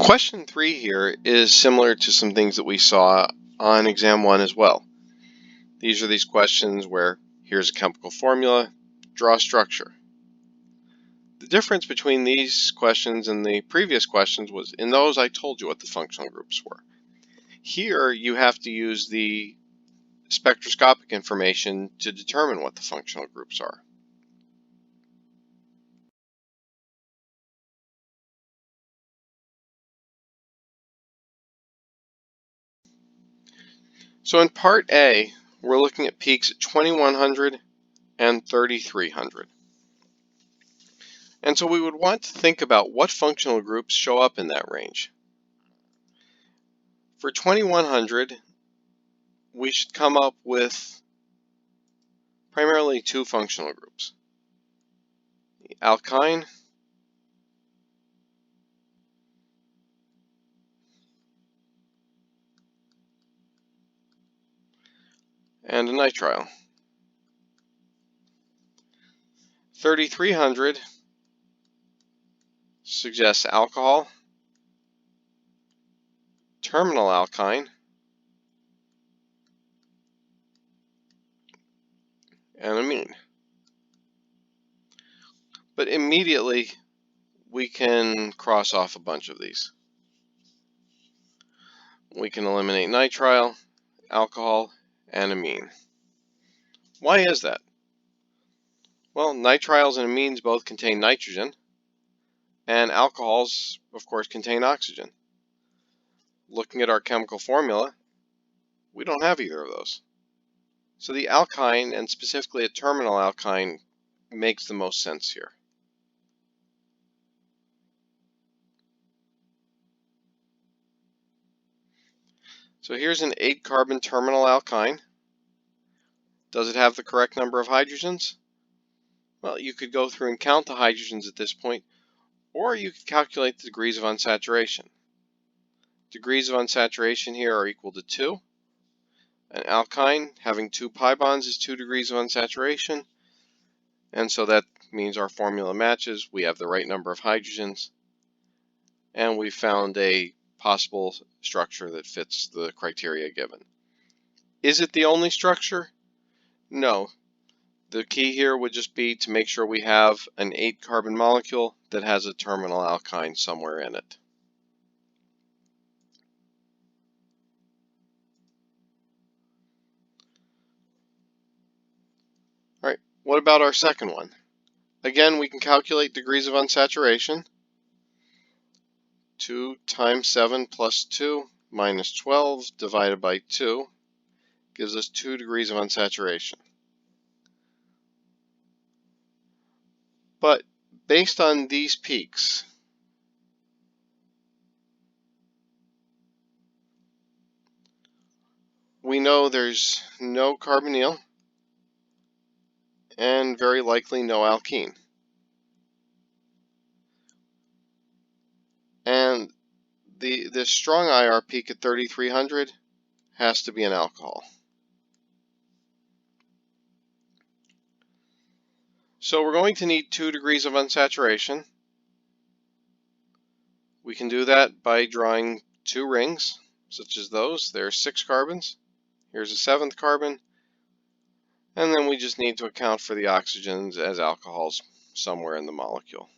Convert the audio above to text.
Question 3 here is similar to some things that we saw on exam 1 as well. These are these questions where here's a chemical formula, draw a structure. The difference between these questions and the previous questions was in those I told you what the functional groups were. Here you have to use the spectroscopic information to determine what the functional groups are. So in part A, we're looking at peaks at 2100 and 3300. And so we would want to think about what functional groups show up in that range. For 2100, we should come up with primarily two functional groups. The alkyne and a nitrile. 3300 suggests alcohol, terminal alkyne, and amine. But immediately we can cross off a bunch of these. We can eliminate nitrile, alcohol, and amine. Why is that? Well, nitriles and amines both contain nitrogen, and alcohols, of course, contain oxygen. Looking at our chemical formula, we don't have either of those. So the alkyne, and specifically a terminal alkyne, makes the most sense here. So here's an 8-carbon terminal alkyne. Does it have the correct number of hydrogens? Well, you could go through and count the hydrogens at this point, or you could calculate the degrees of unsaturation. Degrees of unsaturation here are equal to 2. An alkyne having 2 pi bonds is 2 degrees of unsaturation, and so that means our formula matches. We have the right number of hydrogens, and we found a possible structure that fits the criteria given. Is it the only structure? No. The key here would just be to make sure we have an 8-carbon molecule that has a terminal alkyne somewhere in it. All right, what about our second one? Again, we can calculate degrees of unsaturation. 2 times 7 plus 2 minus 12 divided by 2 gives us 2 degrees of unsaturation. But based on these peaks, we know there's no carbonyl and very likely no alkene. And this strong IR peak at 3300 has to be an alcohol. So we're going to need 2 degrees of unsaturation. We can do that by drawing 2 rings, such as those. There's 6 carbons. Here's a 7th carbon. And then we just need to account for the oxygens as alcohols somewhere in the molecule.